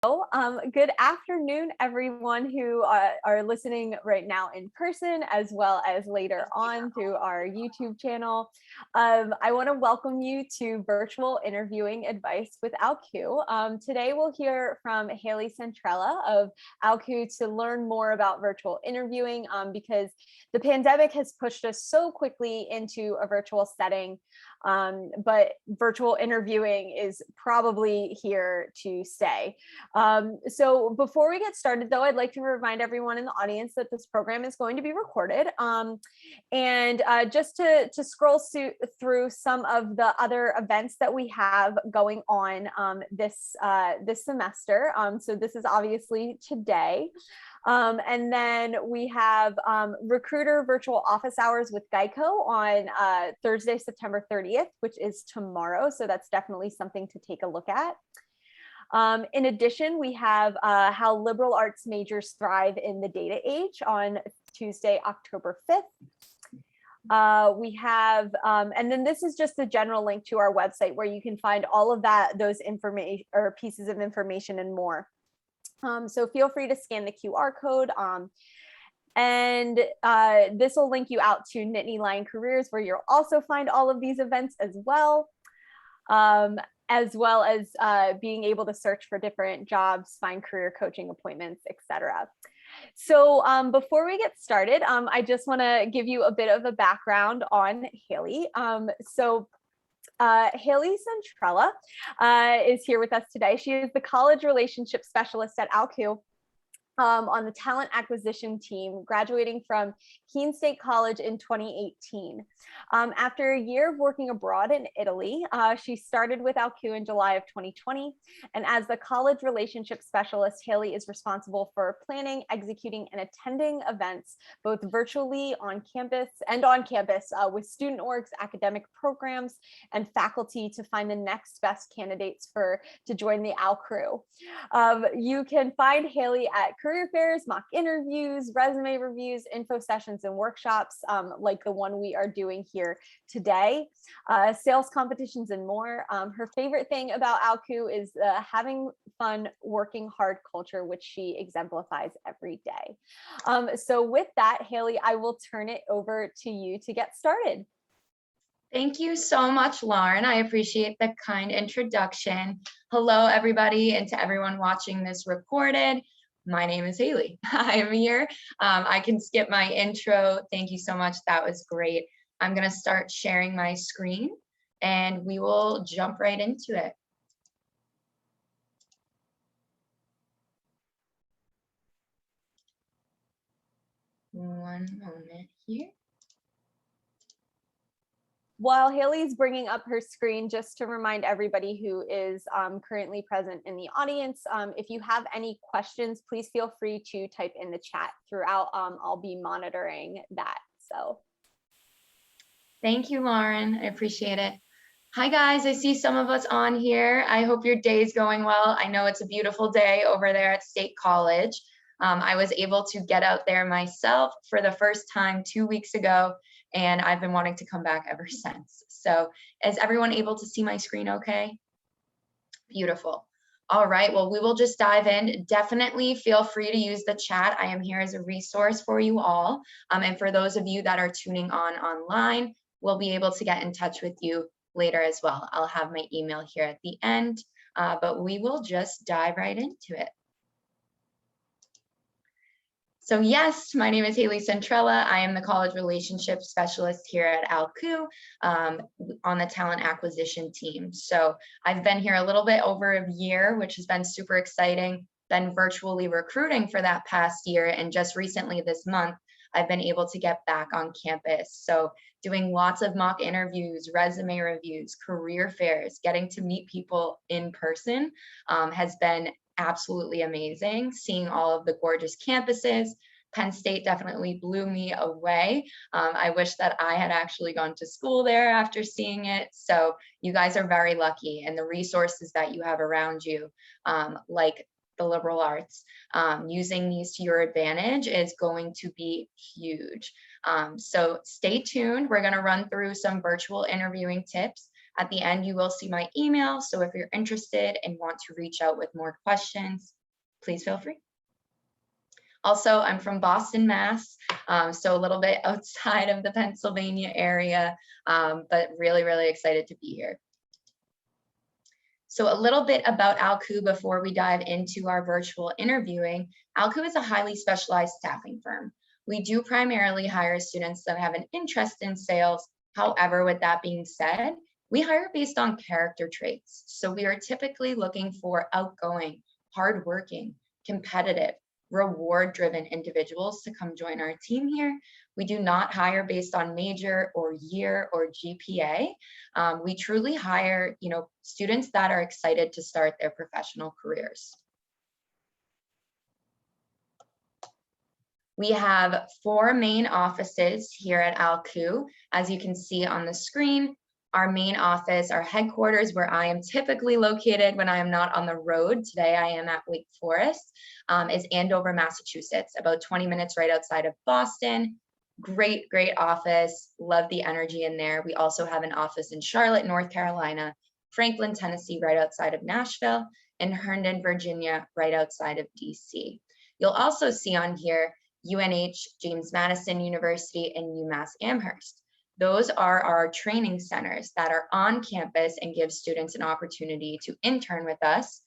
Good afternoon, everyone who are listening right now in person, as well as later on through our YouTube channel. I want to welcome you to Virtual Interviewing Advice with ALKU. Today, we'll hear from Hailee Centrella of ALKU to learn more about virtual interviewing because the pandemic has pushed us so quickly into a virtual setting. But virtual interviewing is probably here to stay. So before we get started, though, I'd like to remind everyone in the audience that this program is going to be recorded. And just to scroll through some of the other events that we have going on this semester. So this is obviously today. And then we have Recruiter Virtual Office Hours with Geico on Thursday, September 30th, which is tomorrow. So that's definitely something to take a look at. In addition, we have How Liberal Arts Majors Thrive in the Data Age on Tuesday, October 5th. We have, and then this is just a general link to our website where you can find all of those information or pieces of information and more. So feel free to scan the QR code. And this will link you out to Nittany Lion Careers, where you'll also find all of these events as well as being able to search for different jobs, find career coaching appointments, etc. So before we get started, I just want to give you a bit of a background on Hailee. Hailee Centrella is here with us today. She is the college relationship specialist at ALKU on the talent acquisition team, graduating from Keene State College in 2018. After a year of working abroad in Italy, she started with ALKU in July of 2020. And as the college relationship specialist, Hailee is responsible for planning, executing, and attending events, both virtually on campus with student orgs, academic programs, and faculty to find the next best candidates to join the ALKU. You can find Hailee at career fairs, mock interviews, resume reviews, info sessions, and workshops like the one we are doing here today, sales competitions, and more. Her favorite thing about ALKU is having fun, working hard culture, which she exemplifies every day. So with that, Hailee, I will turn it over to you to get started. Thank you so much, Lauren. I appreciate the kind introduction. Hello, everybody, and to everyone watching this recorded. My name is Hailee. I am here. I can skip my intro. Thank you so much. That was great. I'm going to start sharing my screen and we will jump right into it. One moment here. While Hailee's bringing up her screen, just to remind everybody who is currently present in the audience, if you have any questions, please feel free to type in the chat throughout. I'll be monitoring that. So, thank you, Lauren. I appreciate it. Hi, guys. I see some of us on here. I hope your day is going well. I know it's a beautiful day over there at State College. I was able to get out there myself for the first time 2 weeks ago, and I've been wanting to come back ever since. So is everyone able to see my screen okay? Beautiful. All right, well, we will just dive in. Definitely feel free to use the chat. I am here as a resource for you all. And for those of you that are tuning on online, we'll be able to get in touch with you later as well. I'll have my email here at the end, but we will just dive right into it. So yes, my name is Hailee Centrella. I am the college relationship specialist here at ALKU on the talent acquisition team. So I've been here a little bit over a year, which has been super exciting. Been virtually recruiting for that past year, and just recently this month, I've been able to get back on campus. So doing lots of mock interviews, resume reviews, career fairs, getting to meet people in person has been absolutely amazing. Seeing all of the gorgeous campuses. Penn State definitely blew me away. I wish that I had actually gone to school there after seeing it. So you guys are very lucky, and the resources that you have around you, like the liberal arts, using these to your advantage is going to be huge. So stay tuned. We're going to run through some virtual interviewing tips. At the end, you will see my email. So if you're interested and want to reach out with more questions, please feel free. Also, I'm from Boston, Mass, so a little bit outside of the Pennsylvania area, but really, really excited to be here. So a little bit about ALKU before we dive into our virtual interviewing. ALKU is a highly specialized staffing firm. We do primarily hire students that have an interest in sales. However, with that being said, we hire based on character traits. So we are typically looking for outgoing, hardworking, competitive, reward-driven individuals to come join our team here. We do not hire based on major or year or GPA. We truly hire, students that are excited to start their professional careers. We have 4 main offices here at ALKU. As you can see on the screen, our main office, our headquarters, where I am typically located when I am not on the road. Today I am at Wake Forest, is Andover, Massachusetts, about 20 minutes right outside of Boston. Great office. Love the energy in there. We also have an office in Charlotte, North Carolina, Franklin, Tennessee, right outside of Nashville, and Herndon, Virginia, right outside of DC. You'll also see on here UNH, James Madison University, and UMass Amherst. Those are our training centers that are on campus and give students an opportunity to intern with us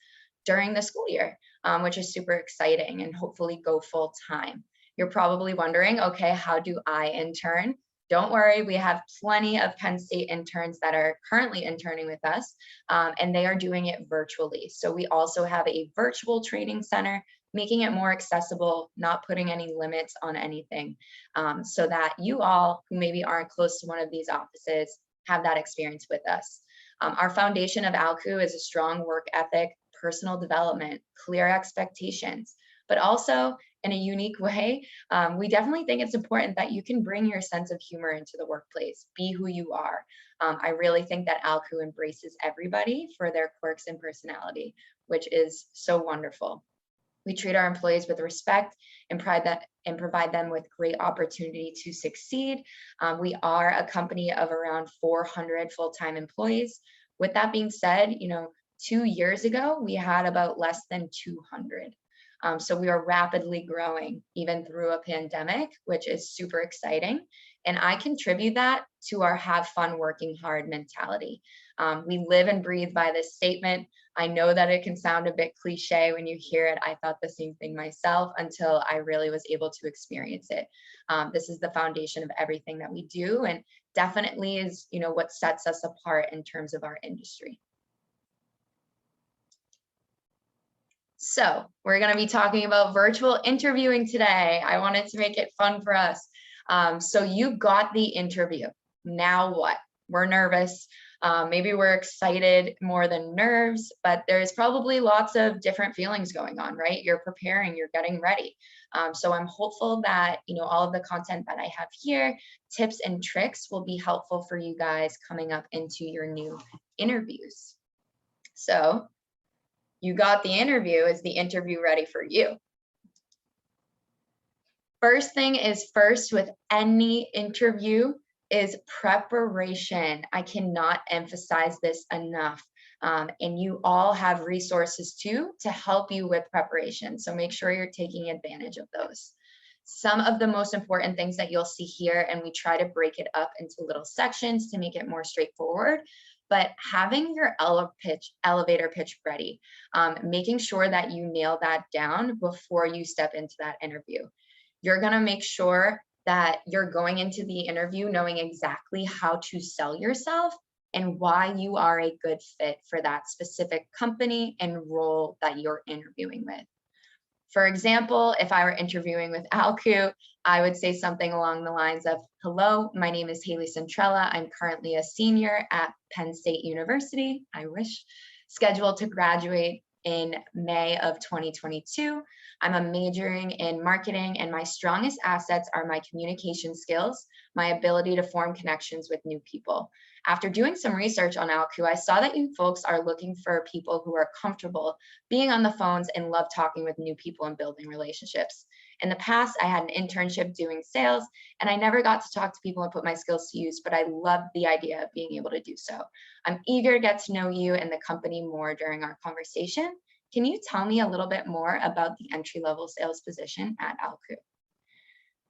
during the school year, which is super exciting and hopefully go full time. You're probably wondering, okay, how do I intern? Don't worry, we have plenty of Penn State interns that are currently interning with us, and they are doing it virtually. So we also have a virtual training center, making it more accessible, not putting any limits on anything, so that you all who maybe aren't close to one of these offices have that experience with us. Our foundation of ALKU is a strong work ethic, personal development, clear expectations, but also in a unique way, we definitely think it's important that you can bring your sense of humor into the workplace, be who you are. I really think that ALKU embraces everybody for their quirks and personality, which is so wonderful. We treat our employees with respect and provide them with great opportunity to succeed. We are a company of around 400 full-time employees. With that being said, 2 years ago, we had about less than 200. So we are rapidly growing even through a pandemic, which is super exciting. And I contribute that to our have fun working hard mentality. We live and breathe by this statement. I know that it can sound a bit cliche when you hear it. I thought the same thing myself until I really was able to experience it. This is the foundation of everything that we do, and definitely is, what sets us apart in terms of our industry. So we're going to be talking about virtual interviewing today. I wanted to make it fun for us. So you got the interview. Now what? We're nervous. Maybe we're excited more than nerves, but there's probably lots of different feelings going on, right? You're preparing, you're getting ready. So I'm hopeful that, all of the content that I have here, tips and tricks, will be helpful for you guys coming up into your new interviews. So you got the interview. Is the interview ready for you? First thing is first with any interview is preparation. I cannot emphasize this enough. And you all have resources too to help you with preparation. So make sure you're taking advantage of those. Some of the most important things that you'll see here, and we try to break it up into little sections to make it more straightforward, but having your elevator pitch ready, making sure that you nail that down before you step into that interview. You're gonna make sure that you're going into the interview knowing exactly how to sell yourself and why you are a good fit for that specific company and role that you're interviewing with. For example, if I were interviewing with ALKU, I would say something along the lines of, hello, my name is Hailee Centrella. I'm currently a senior at Penn State University, I wish, scheduled to graduate in May of 2022. I'm majoring in marketing, and my strongest assets are my communication skills, my ability to form connections with new people. After doing some research on ALKU, I saw that you folks are looking for people who are comfortable being on the phones and love talking with new people and building relationships. In the past, I had an internship doing sales, and I never got to talk to people and put my skills to use, but I loved the idea of being able to do so. I'm eager to get to know you and the company more during our conversation. Can you tell me a little bit more about the entry-level sales position at ALKU?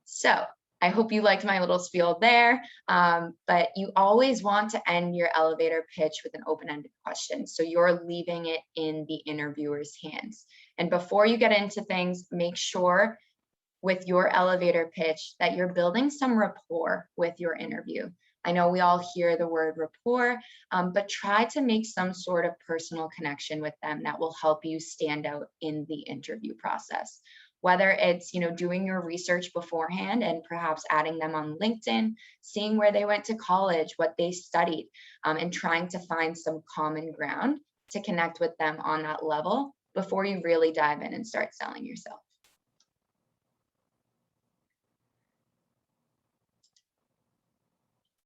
So I hope you liked my little spiel there, but you always want to end your elevator pitch with an open-ended question. So you're leaving it in the interviewer's hands. And before you get into things, make sure with your elevator pitch that you're building some rapport with your interview. I know we all hear the word rapport, but try to make some sort of personal connection with them that will help you stand out in the interview process. Whether it's, doing your research beforehand and perhaps adding them on LinkedIn, seeing where they went to college, what they studied, and trying to find some common ground to connect with them on that level before you really dive in and start selling yourself.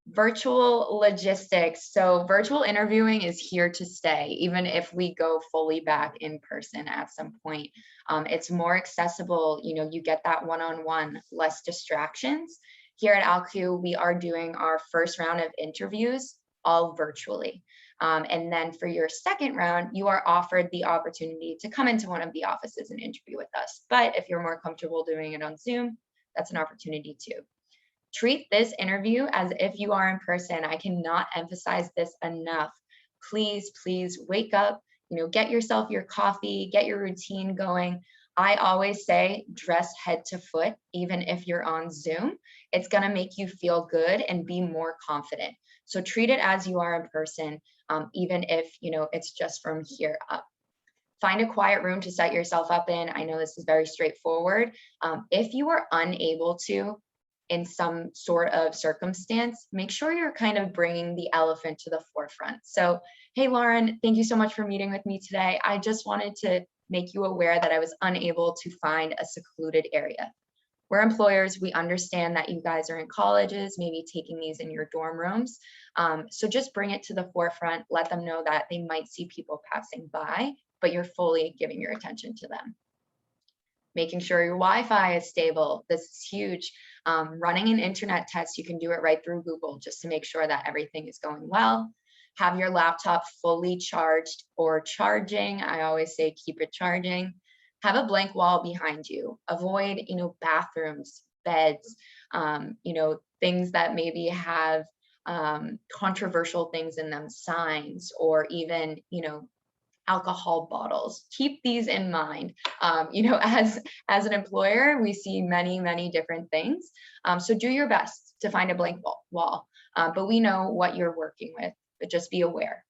Virtual logistics. So virtual interviewing is here to stay, even if we go fully back in person at some point. It's more accessible, you get that one-on-one, less distractions. Here at ALKU, we are doing our first round of interviews all virtually. And then for your second round, you are offered the opportunity to come into one of the offices and interview with us. But if you're more comfortable doing it on Zoom, that's an opportunity too. Treat this interview as if you are in person. I cannot emphasize this enough. Please, please wake up, get yourself your coffee, get your routine going. I always say dress head to foot, even if you're on Zoom. It's gonna make you feel good and be more confident. So treat it as you are in person, even if it's just from here up. Find a quiet room to set yourself up in. I know this is very straightforward. If you are unable to, in some sort of circumstance, make sure you're kind of bringing the elephant to the forefront. So, hey, Lauren, thank you so much for meeting with me today. I just wanted to make you aware that I was unable to find a secluded area. We're employers. We understand that you guys are in colleges, maybe taking these in your dorm rooms. So just bring it to the forefront. Let them know that they might see people passing by, but you're fully giving your attention to them. Making sure your Wi-Fi is stable. This is huge. Running an internet test, you can do it right through Google just to make sure that everything is going well. Have your laptop fully charged or charging. I always say keep it charging. Have a blank wall behind you. Avoid, bathrooms, beds, things that maybe have controversial things in them, signs, or even, alcohol bottles. Keep these in mind. As an employer, we see many, many different things. So do your best to find a blank wall, but we know what you're working with, but just be aware.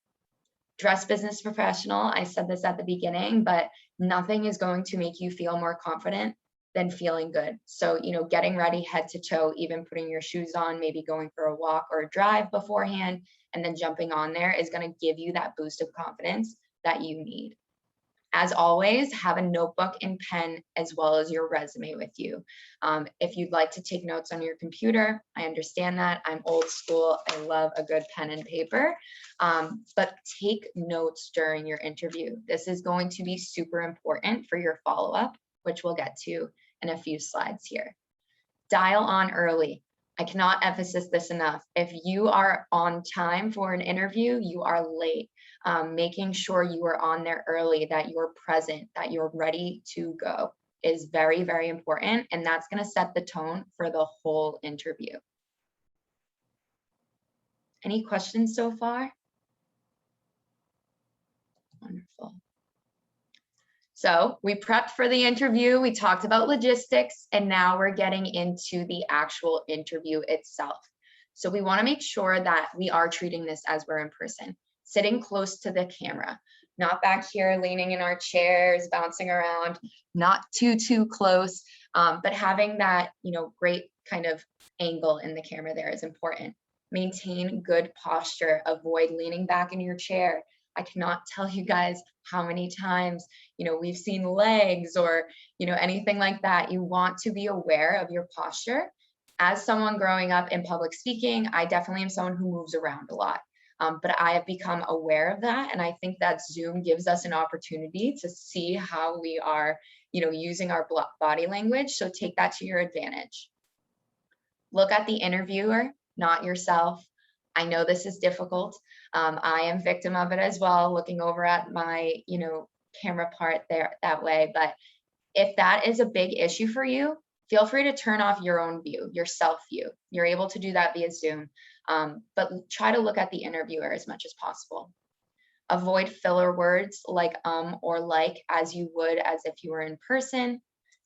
Dress business professional. I said this at the beginning, but nothing is going to make you feel more confident than feeling good. So, getting ready head to toe, even putting your shoes on, maybe going for a walk or a drive beforehand, and then jumping on there is going to give you that boost of confidence that you need. As always, have a notebook and pen as well as your resume with you. If you'd like to take notes on your computer, I understand that. I'm old school. I love a good pen and paper, but take notes during your interview. This is going to be super important for your follow-up, which we'll get to in a few slides here. Dial on early. I cannot emphasize this enough. If you are on time for an interview, you are late. Making sure you are on there early, that you're present, that you're ready to go is very, very important. And that's going to set the tone for the whole interview. Any questions so far? Wonderful. So we prepped for the interview, we talked about logistics, and now we're getting into the actual interview itself. So we want to make sure that we are treating this as we're in person, sitting close to the camera, not back here leaning in our chairs, bouncing around, not too close, but having that, great kind of angle in the camera there is important. Maintain good posture, avoid leaning back in your chair. I cannot tell you guys how many times, we've seen legs or, anything like that. You want to be aware of your posture. As someone growing up in public speaking, I definitely am someone who moves around a lot. But I have become aware of that. And I think that Zoom gives us an opportunity to see how we are, using our body language. So take that to your advantage. Look at the interviewer, not yourself. I know this is difficult. I am victim of it as well, looking over at my, camera part there that way. But if that is a big issue for you, feel free to turn off your own view, your self view. You're able to do that via Zoom, but try to look at the interviewer as much as possible. Avoid filler words like or like as you would as if you were in person.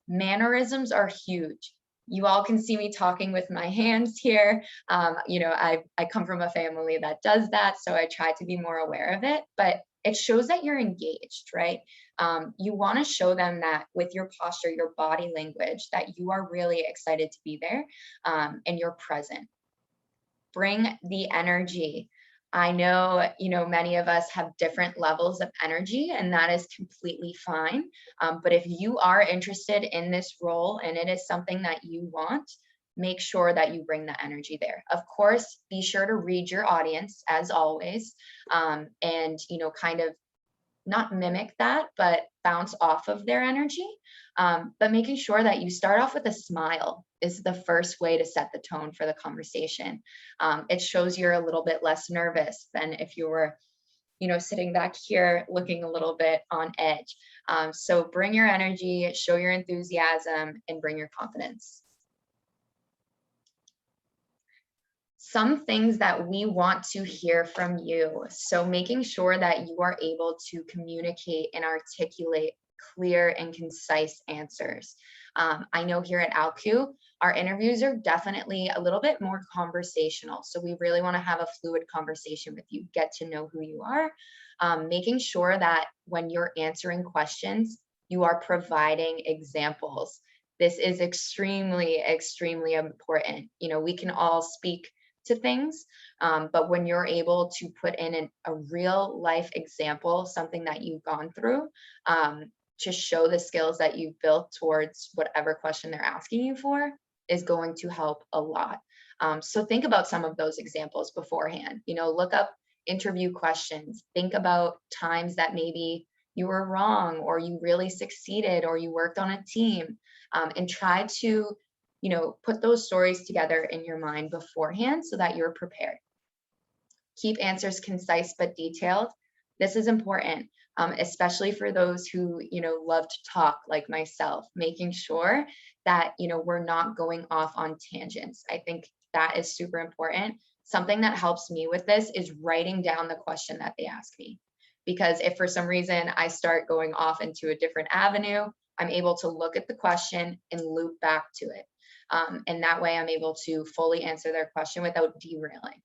Mannerisms are huge. You all can see me talking with my hands here. I come from a family that does that, so I try to be more aware of it, but it shows that you're engaged, right? You want to show them that with your posture, your body language, that you are really excited to be there, and you're present. Bring the energy. I know, many of us have different levels of energy, and that is completely fine. But if you are interested in this role and it is something that you want, make sure that you bring the energy there. Of course, be sure to read your audience as always, and, kind of not mimic that, but bounce off of their energy. But making sure that you start off with a smile is the first way to set the tone for the conversation. It shows you're a little bit less nervous than if you were, sitting back here looking a little bit on edge. So bring your energy, show your enthusiasm, and bring your confidence. Some things that we want to hear from you. So making sure that you are able to communicate and articulate clear and concise answers. I know here at ALKU, our interviews are definitely a little bit more conversational. So we really want to have a fluid conversation with you, get to know who you are, making sure that when you're answering questions, you are providing examples. This is extremely, extremely important. We can all speak to things, but when you're able to put in a real life example, something that you've gone through, to show the skills that you've built towards whatever question they're asking you for, is going to help a lot. So think about some of those examples beforehand. Look up interview questions. Think about times that maybe you were wrong or you really succeeded or you worked on a team, and try to put those stories together in your mind beforehand so that you're prepared. Keep answers concise but detailed. This is important, especially for those who, love to talk like myself, making sure that, we're not going off on tangents. I think that is super important. Something that helps me with this is writing down the question that they ask me. Because if for some reason I start going off into a different avenue, I'm able to look at the question and loop back to it. And that way I'm able to fully answer their question without derailing.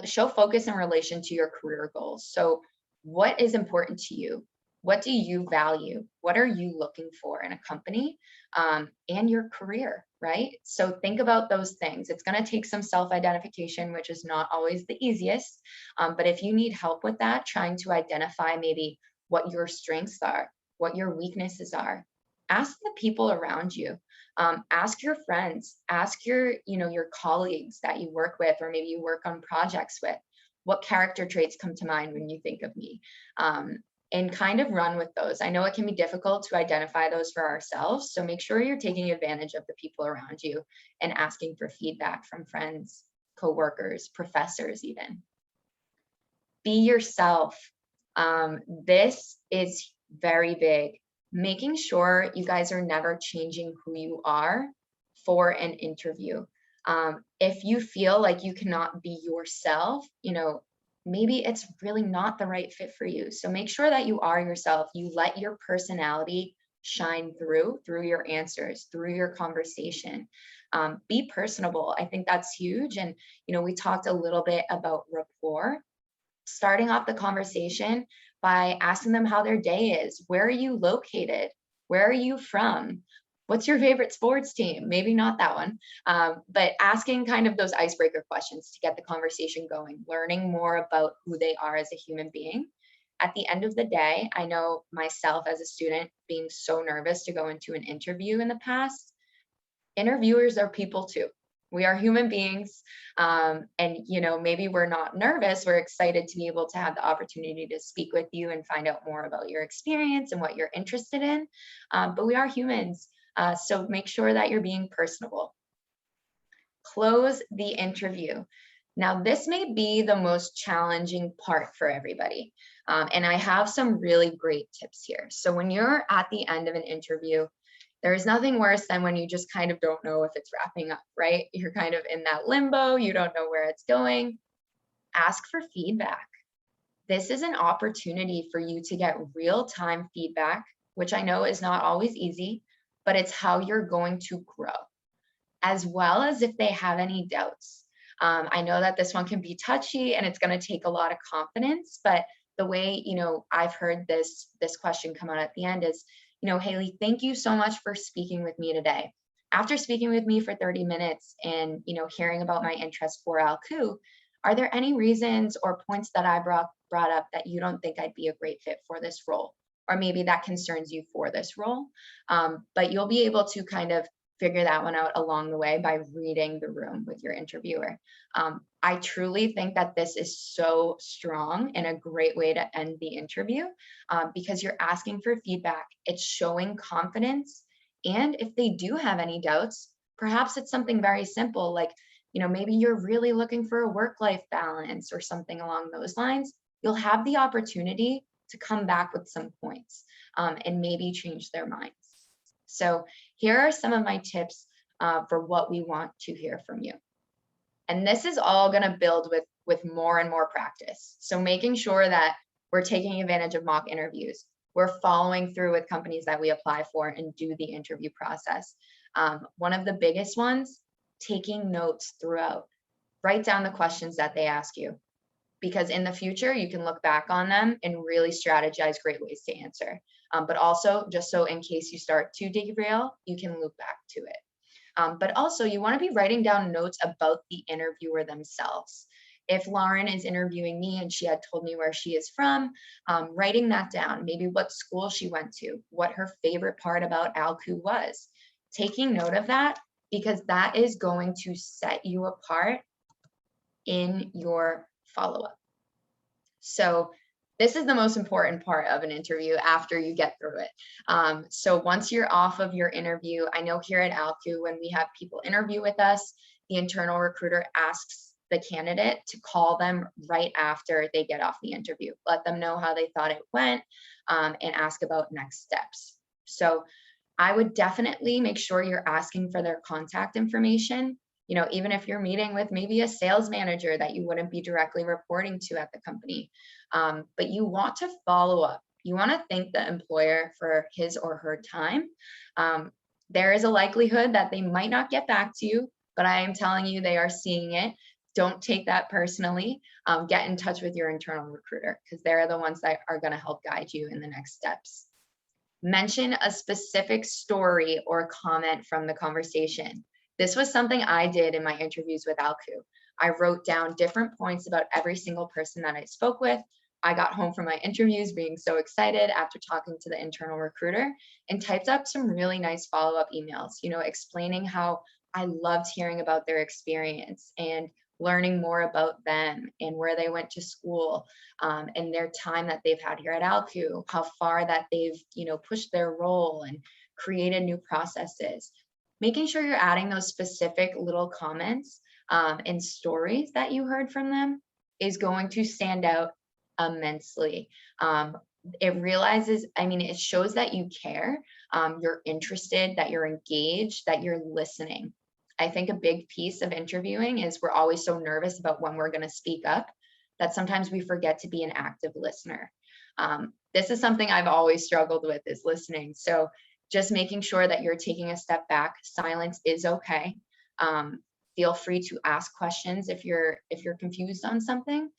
Show focus in relation to your career goals. So what is important to you? What do you value? What are you looking for in a company, and your career, right? So think about those things. It's going to take some self-identification, which is not always the easiest. But if you need help with that, trying to identify maybe what your strengths are, what your weaknesses are, ask the people around you. Ask your friends, ask your colleagues that you work with, or maybe you work on projects with, what character traits come to mind when you think of me, and kind of run with those. I know it can be difficult to identify those for ourselves, so make sure you're taking advantage of the people around you and asking for feedback from friends, coworkers, professors even. Be yourself. This is very big. Making sure you guys are never changing who you are for an interview. If you feel like you cannot be yourself, maybe it's really not the right fit for you. So make sure that you are yourself. You let your personality shine through your answers, through your conversation. Be personable. I think that's huge. And, we talked a little bit about rapport. Starting off the conversation by asking them how their day is. Where are you located? Where are you from? What's your favorite sports team? Maybe not that one, but asking kind of those icebreaker questions to get the conversation going, learning more about who they are as a human being. At the end of the day, I know myself as a student being so nervous to go into an interview in the past, interviewers are people too. We are human beings. And, maybe we're not nervous. We're excited to be able to have the opportunity to speak with you and find out more about your experience and what you're interested in. But we are humans. So make sure that you're being personable. Close the interview. Now, this may be the most challenging part for everybody. And I have some really great tips here. So when you're at the end of an interview, there's nothing worse than when you just kind of don't know if it's wrapping up, right? You're kind of in that limbo, you don't know where it's going. Ask for feedback. This is an opportunity for you to get real-time feedback, which I know is not always easy, but it's how you're going to grow, as well as if they have any doubts. I know that this one can be touchy and it's going to take a lot of confidence, but the way, I've heard this question come out at the end is, Hailee, thank you so much for speaking with me today. After speaking with me for 30 minutes and, hearing about my interest for ALKU, are there any reasons or points that I brought up that you don't think I'd be a great fit for this role? Or maybe that concerns you for this role. But you'll be able to kind of figure that one out along the way by reading the room with your interviewer. I truly think that this is so strong and a great way to end the interview because you're asking for feedback. It's showing confidence. And if they do have any doubts, perhaps it's something very simple like, maybe you're really looking for a work-life balance or something along those lines. You'll have the opportunity to come back with some points and maybe change their minds. So here are some of my tips for what we want to hear from you. And this is all going to build with more and more practice. So making sure that we're taking advantage of mock interviews. We're following through with companies that we apply for and do the interview process. One of the biggest ones, taking notes throughout. Write down the questions that they ask you, because in the future, you can look back on them and really strategize great ways to answer. But also, just so in case you start to derail, you can loop back to it. But also, you want to be writing down notes about the interviewer themselves. If Lauren is interviewing me and she had told me where she is from, writing that down, maybe what school she went to, what her favorite part about ALKU was. Taking note of that, because that is going to set you apart in your follow-up. So this is the most important part of an interview after you get through it. So once you're off of your interview, I know here at ALKU, when we have people interview with us, the internal recruiter asks the candidate to call them right after they get off the interview, let them know how they thought it went, and ask about next steps. So I would definitely make sure you're asking for their contact information. Even if you're meeting with maybe a sales manager that you wouldn't be directly reporting to at the company, but you want to follow up. You want to thank the employer for his or her time. There is a likelihood that they might not get back to you, but I am telling you, they are seeing it. Don't take that personally. Get in touch with your internal recruiter because they're the ones that are going to help guide you in the next steps. Mention a specific story or comment from the conversation. This was something I did in my interviews with ALKU. I wrote down different points about every single person that I spoke with. I got home from my interviews being so excited after talking to the internal recruiter and typed up some really nice follow-up emails, explaining how I loved hearing about their experience and learning more about them and where they went to school and their time that they've had here at ALKU, how far that they've, pushed their role and created new processes. Making sure you're adding those specific little comments and stories that you heard from them is going to stand out immensely. It shows that you care, you're interested, that you're engaged, that you're listening. I think a big piece of interviewing is we're always so nervous about when we're going to speak up that sometimes we forget to be an active listener. This is something I've always struggled with, is listening. So just making sure that you're taking a step back. Silence is okay. Feel free to ask questions if you're confused on something,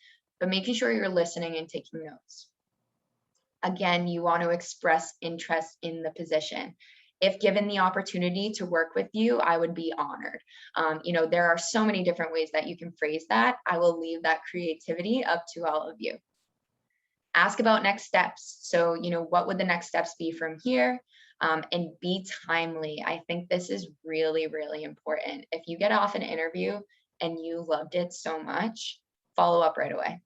but making sure you're listening and taking notes. Again, you want to express interest in the position. If given the opportunity to work with you, I would be honored. There are so many different ways that you can phrase that. I will leave that creativity up to all of you. Ask about next steps. So, what would the next steps be from here? and be timely. I think this is really, really important. If you get off an interview and you loved it so much, follow up right away.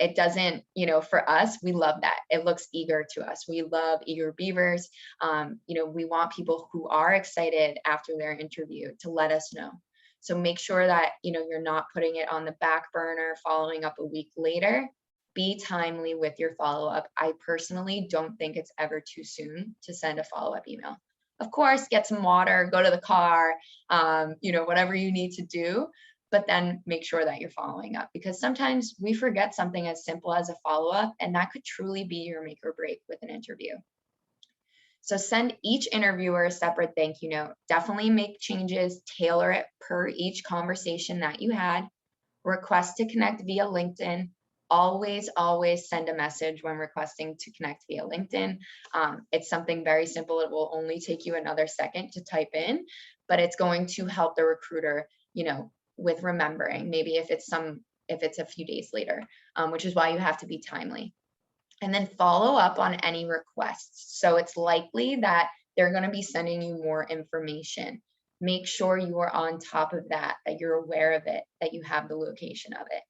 It doesn't, for us, we love that. It looks eager to us. We love eager beavers. We want people who are excited after their interview to let us know. So make sure that, you're not putting it on the back burner, following up a week later. Be timely with your follow-up. I personally don't think it's ever too soon to send a follow-up email. Of course, get some water, go to the car, whatever you need to do, but then make sure that you're following up, because sometimes we forget something as simple as a follow-up, and that could truly be your make or break with an interview. So send each interviewer a separate thank you note. Definitely make changes, tailor it per each conversation that you had. Request to connect via LinkedIn. Always send a message when requesting to connect via LinkedIn. It's something very simple. It will only take you another second to type in, but it's going to help the recruiter, with remembering, maybe if it's a few days later, which is why you have to be timely. And then follow up on any requests. So it's likely that they're going to be sending you more information. Make sure you are on top of that you're aware of it, that you have the location of it.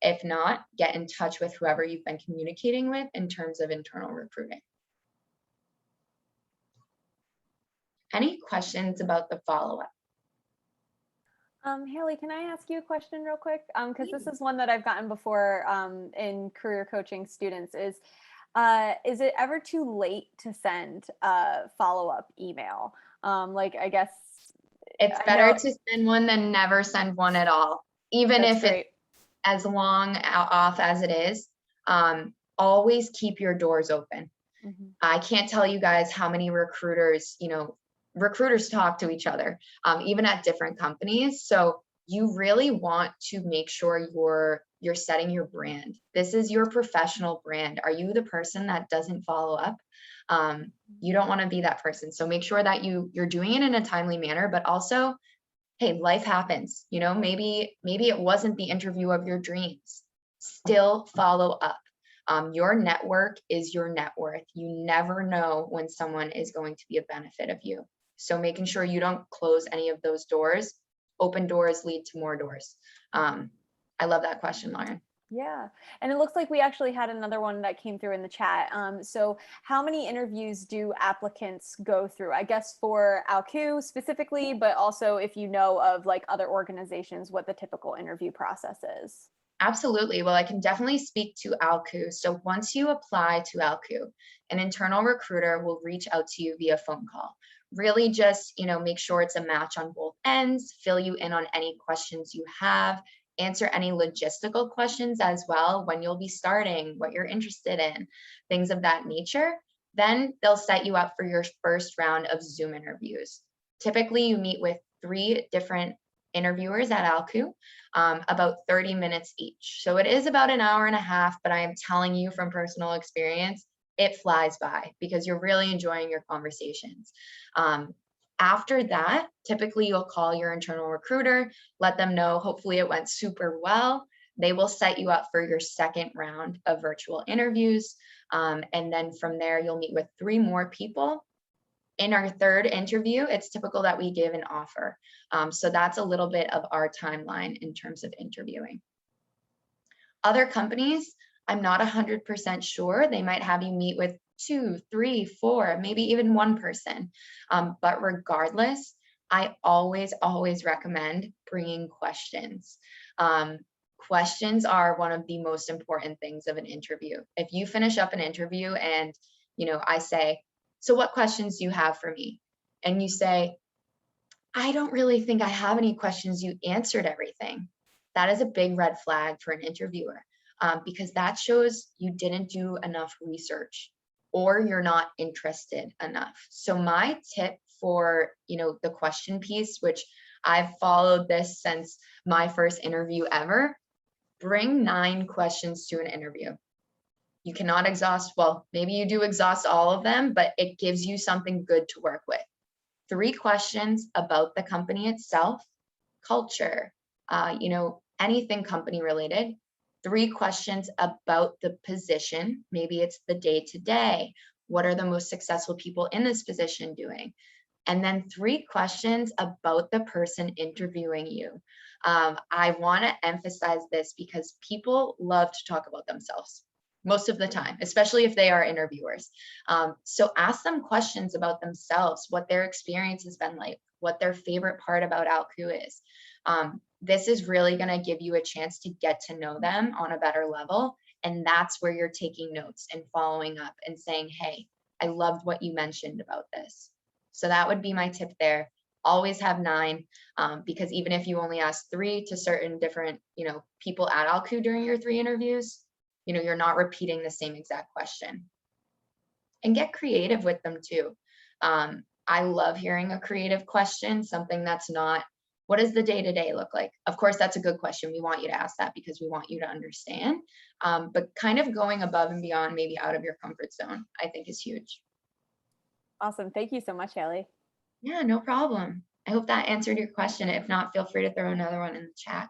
If not, get in touch with whoever you've been communicating with in terms of internal recruiting. Any questions about the follow-up? Hailee, can I ask you a question real quick? Because this is one that I've gotten before in career coaching students is it ever too late to send a follow-up email? I guess it's better to send one than never send one at all, even if it's as long off as it is. Always keep your doors open. Mm-hmm. I can't tell you guys how many recruiters talk to each other, even at different companies. So you really want to make sure you're setting your brand. This is your professional brand. Are you the person that doesn't follow up? You don't want to be that person. So make sure that you're doing it in a timely manner, but also, hey, life happens. Maybe it wasn't the interview of your dreams. Still follow up. Your network is your net worth. You never know when someone is going to be a benefit of you. So making sure you don't close any of those doors. Open doors lead to more doors. I love that question, Lauren. Yeah. And it looks like we actually had another one that came through in the chat. So how many interviews do applicants go through? I guess for ALKU specifically, but also if you know of other organizations, what the typical interview process is. Absolutely. Well, I can definitely speak to ALKU. So once you apply to ALKU, an internal recruiter will reach out to you via phone call. Really just, make sure it's a match on both ends, fill you in on any questions you have, answer any logistical questions as well, when you'll be starting, what you're interested in, things of that nature. Then they'll set you up for your first round of Zoom interviews. Typically, you meet with 3 different interviewers at ALKU, about 30 minutes each. So it is about an hour and a half, but I am telling you from personal experience, it flies by because you're really enjoying your conversations. After that, typically you'll call your internal recruiter, let them know, hopefully it went super well. They will set you up for your second round of virtual interviews. And then from there, you'll meet with 3 more people. In our third interview, it's typical that we give an offer. So that's a little bit of our timeline in terms of interviewing. Other companies, I'm not 100% sure. They might have you meet with 2, 3, 4, maybe even 1 person. But regardless, I always recommend bringing questions. Questions are one of the most important things of an interview. If you finish up an interview and, I say, so what questions do you have for me? And you say, I don't really think I have any questions. You answered everything. That is a big red flag for an interviewer, because that shows you didn't do enough research or you're not interested enough. So my tip for, the question piece, which I've followed this since my first interview ever, bring 9 questions to an interview. You cannot exhaust, well, maybe you do exhaust all of them, but it gives you something good to work with. 3 questions about the company itself, culture, anything company related. 3 questions about the position. Maybe it's the day-to-day, What are the most successful people in this position doing? And then 3 questions about the person interviewing you. I want to emphasize this because people love to talk about themselves most of the time, especially if they are interviewers. So ask them questions about themselves, what their experience has been like, what their favorite part about ALKU is. This is really going to give you a chance to get to know them on a better level. And that's where you're taking notes and following up and saying, hey, I loved what you mentioned about this. So that would be my tip there. Always have 9, because even if you only ask 3 to certain different, people at ALKU during your 3 interviews, you're not repeating the same exact question. And get creative with them too. I love hearing a creative question, something that's not, what does the day-to-day look like? Of course, that's a good question. We want you to ask that because we want you to understand. But kind of going above and beyond, maybe out of your comfort zone, I think is huge. Awesome. Thank you so much, Hailee. Yeah, no problem. I hope that answered your question. If not, feel free to throw another one in the chat.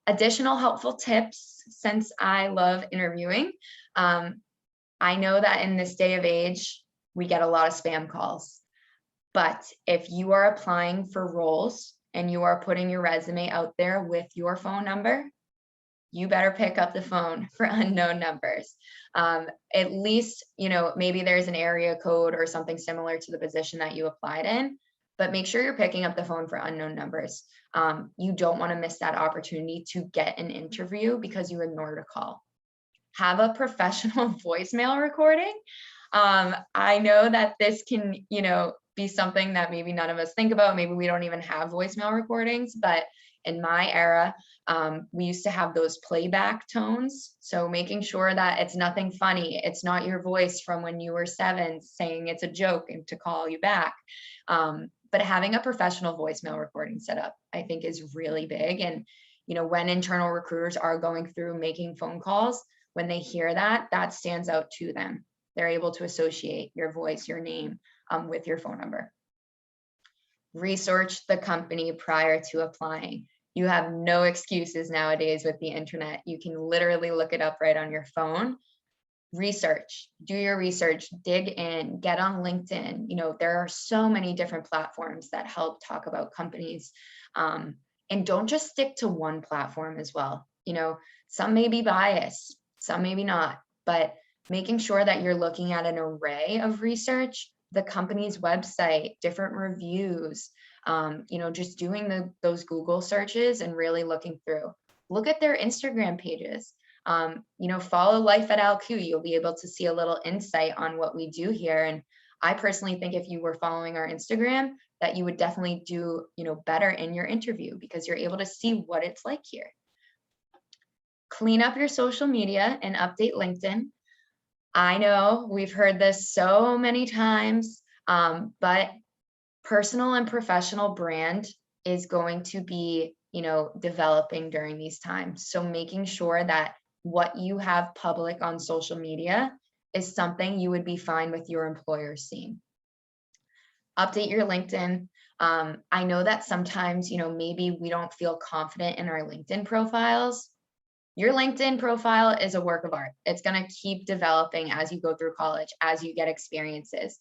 Additional helpful tips, since I love interviewing. I know that in this day of age, we get a lot of spam calls. But if you are applying for roles and you are putting your resume out there with your phone number, you better pick up the phone for unknown numbers. At least, maybe there's an area code or something similar to the position that you applied in, but make sure you're picking up the phone for unknown numbers. You don't want to miss that opportunity to get an interview because you ignored a call. Have a professional voicemail recording. I know that this can, be something that maybe none of us think about. Maybe we don't even have voicemail recordings, but in my era, we used to have those playback tones. So making sure that it's nothing funny. It's not your voice from when you were 7 saying it's a joke and to call you back. But having a professional voicemail recording set up, I think is really big. And, when internal recruiters are going through making phone calls, when they hear that, that stands out to them. They're able to associate your voice, your name, with your phone number. Research the company prior to applying. You have no excuses nowadays with the internet. You can literally look it up right on your phone. Research, do your research, dig in, get on LinkedIn. There are so many different platforms that help talk about companies. And don't just stick to one platform as well. Some may be biased, some maybe not, but making sure that you're looking at an array of research, the company's website, different reviews, just doing those Google searches and really looking through. Look at their Instagram pages. Follow Life at ALKU. You'll be able to see a little insight on what we do here. And I personally think if you were following our Instagram, that you would definitely do, better in your interview because you're able to see what it's like here. Clean up your social media and update LinkedIn. I know we've heard this so many times, but personal and professional brand is going to be, developing during these times. So making sure that what you have public on social media is something you would be fine with your employer seeing. Update your LinkedIn. I know that sometimes, maybe we don't feel confident in our LinkedIn profiles. Your LinkedIn profile is a work of art. It's going to keep developing as you go through college, as you get experiences.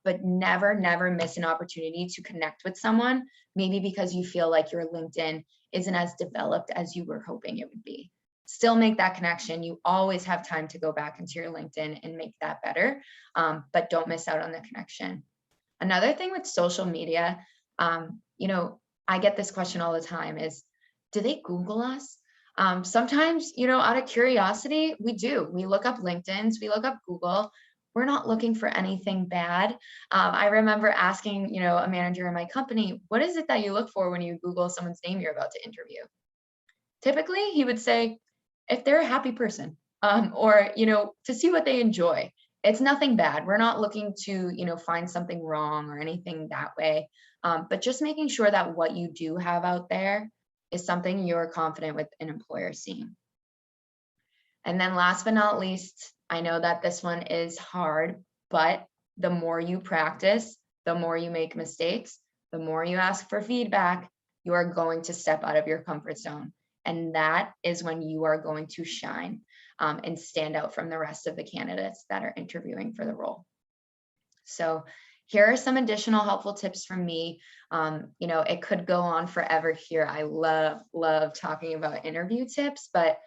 But never miss an opportunity to connect with someone, maybe because you feel like your LinkedIn isn't as developed as you were hoping it would be. Still make that connection. You always have time to go back into your LinkedIn and make that better, but don't miss out on the connection. Another thing with social media, I get this question all the time is, do they Google us? Sometimes, out of curiosity, we do. We look up LinkedIn's, we look up Google. We're not looking for anything bad. I remember asking, a manager in my company, what is it that you look for when you Google someone's name you're about to interview? Typically, he would say, if they're a happy person, or, to see what they enjoy. It's nothing bad. We're not looking to, find something wrong or anything that way. But just making sure that what you do have out there is something you're confident with an employer seeing. And then last but not least, I know that this one is hard, but the more you practice, the more you make mistakes, the more you ask for feedback, you are going to step out of your comfort zone. And that is when you are going to shine. and stand out from the rest of the candidates that are interviewing for the role. So here are some additional helpful tips from me. It could go on forever here. I love talking about interview tips, but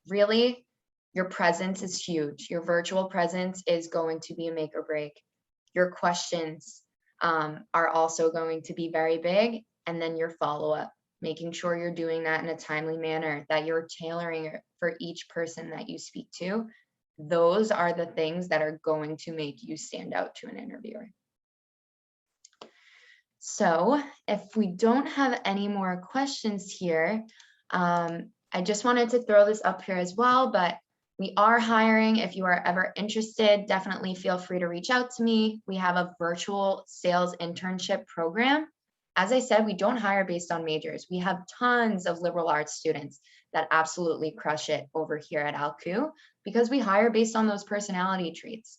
really your presence is huge. Your virtual presence is going to be a make or break. Your questions are also going to be very big. And then your follow-up, making sure you're doing that in a timely manner, that you're tailoring it for each person that you speak to. Those are the things that are going to make you stand out to an interviewer. So if we don't have any more questions here, I just wanted to throw this up here as well, but we are hiring. If you are ever interested, definitely feel free to reach out to me. We have a virtual sales internship program. As I said, we don't hire based on majors. We have tons of liberal arts students that absolutely crush it over here at ALKU because we hire based on those personality traits.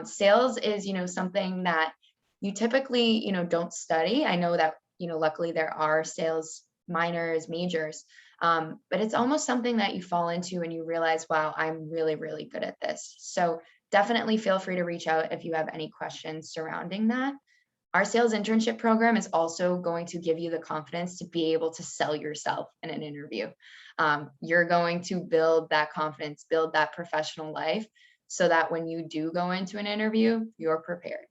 Sales is, something that you typically, don't study. I know that, luckily there are sales minors, majors, but it's almost something that you fall into and you realize, wow, I'm really, really good at this. So definitely feel free to reach out if you have any questions surrounding that. Our sales internship program is also going to give you the confidence to be able to sell yourself in an interview. You're going to build that confidence, build that professional life so that when you do go into an interview, you're prepared.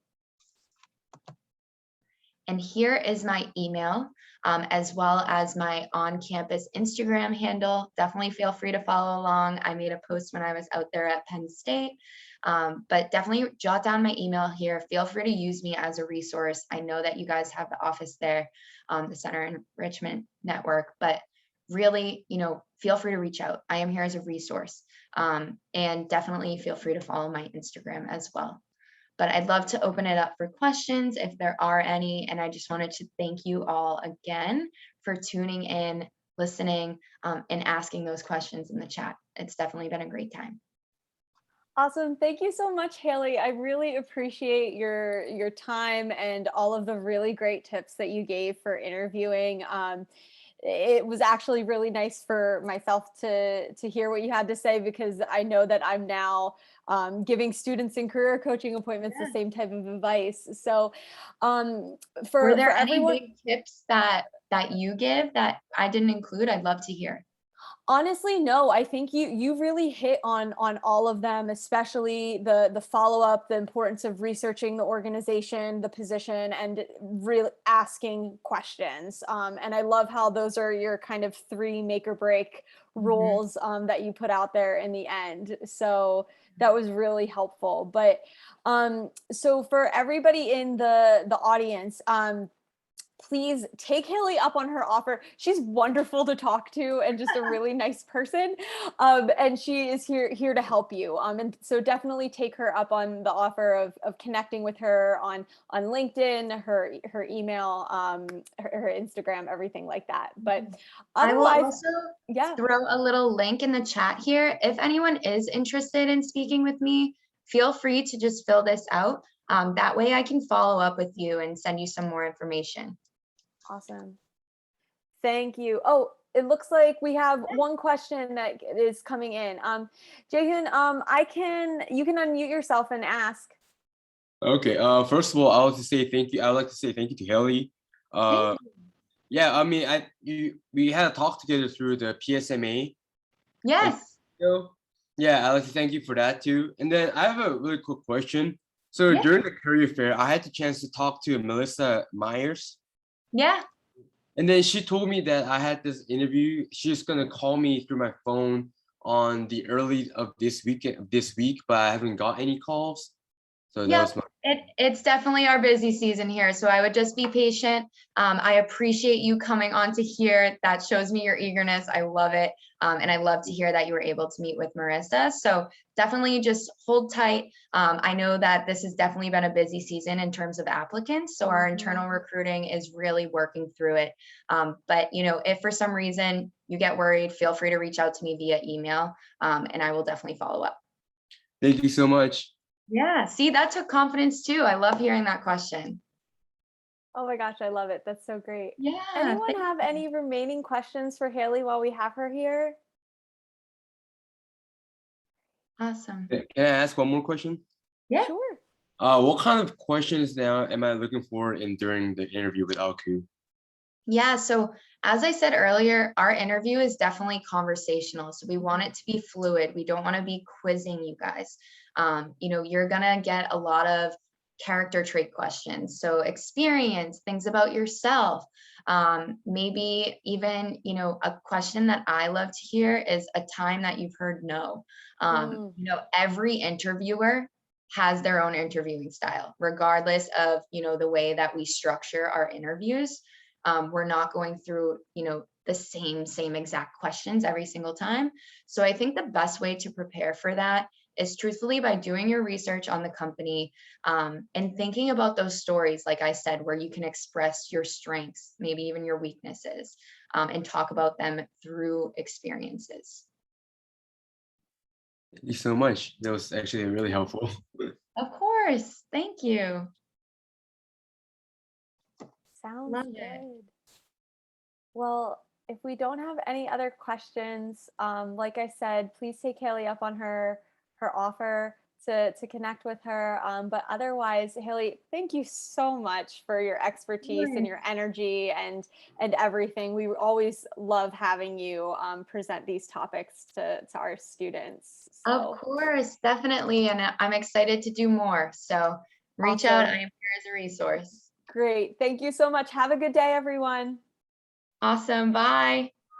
And here is my email, as well as my on-campus Instagram handle. Definitely feel free to follow along. I made a post when I was out there at Penn State, but definitely jot down my email here. Feel free to use me as a resource. I know that you guys have the office there, the Center Enrichment Network, but really, feel free to reach out. I am here as a resource, and definitely feel free to follow my Instagram as well. But I'd love to open it up for questions if there are any. And I just wanted to thank you all again for tuning in, listening, and asking those questions in the chat. It's definitely been a great time. Awesome. Thank you so much, Hailee. I really appreciate your time and all of the really great tips that you gave for interviewing. It was actually really nice for myself to hear what you had to say, because I know that I'm now giving students in career coaching appointments the same type of advice. So Were there for any everyone, big tips that you give that I didn't include? I'd love to hear. honestly, no, I think you really hit on all of them, especially the follow-up, the importance of researching the organization, the position, and really asking questions. And I love how those are your kind of 3 make or break rules that you put out there in the end. So that was really helpful. But so for everybody in the audience, please take Hailee up on her offer. She's wonderful to talk to and just a really nice person. And she is here to help you. And so definitely take her up on the offer of connecting with her on LinkedIn, her email, her Instagram, everything like that. But I will otherwise, also yeah. throw a little link in the chat here. If anyone is interested in speaking with me, feel free to just fill this out. That way I can follow up with you and send you some more information. Awesome. Thank you. Oh, it looks like we have one question that is coming in. Jaehyun, you can unmute yourself and ask. Okay. First of all, I would like to say thank you. I would like to say thank you to Hailee. Thank you. Yeah, I mean, we had a talk together through the PSMA. Yes. Yeah, I'd like to thank you for that too. And then I have a really quick question. So Yeah. during the career fair, I had the chance to talk to Melissa Myers. Yeah. And then she told me that I had this interview. She's gonna call me through my phone on the early of this week, but I haven't got any calls. So that was my. It's definitely our busy season here, so I would just be patient. I appreciate you coming on to here. That shows me your eagerness. I love it. And I love to hear that you were able to meet with Marissa. So definitely just hold tight. I know that this has definitely been a busy season in terms of applicants. So our internal recruiting is really working through it. But if for some reason you get worried, feel free to reach out to me via email, and I will definitely follow up. Thank you so much. Yeah, see, that took confidence too. I love hearing that question. Oh my gosh, I love it. That's so great. Yeah. Anyone have any remaining questions for Hailee while we have her here? Awesome. Can I ask one more question? Yeah. Sure. What kind of questions now am I looking for during the interview with ALKU? Yeah, so as I said earlier, our interview is definitely conversational. So we want it to be fluid. We don't want to be quizzing you guys. You're gonna get a lot of character trait questions. So experience, things about yourself. Maybe even, a question that I love to hear is a time that you've heard no. Mm. Every interviewer has their own interviewing style, regardless of, the way that we structure our interviews. We're not going through, the same exact questions every single time. So I think the best way to prepare for that is truthfully by doing your research on the company, and thinking about those stories, like I said, where you can express your strengths, maybe even your weaknesses, and talk about them through experiences. Thank you so much. That was actually really helpful. Of course. Thank you. Sounds Love good. it. Well, if we don't have any other questions, like I said, please take Hailee up on her offer to connect with her. But otherwise, Hailee, thank you so much for your expertise and your energy and everything. We always love having you present these topics to our students. Of course, definitely. And I'm excited to do more. So reach out. I am here as a resource. Great. Thank you so much. Have a good day, everyone. Awesome. Bye.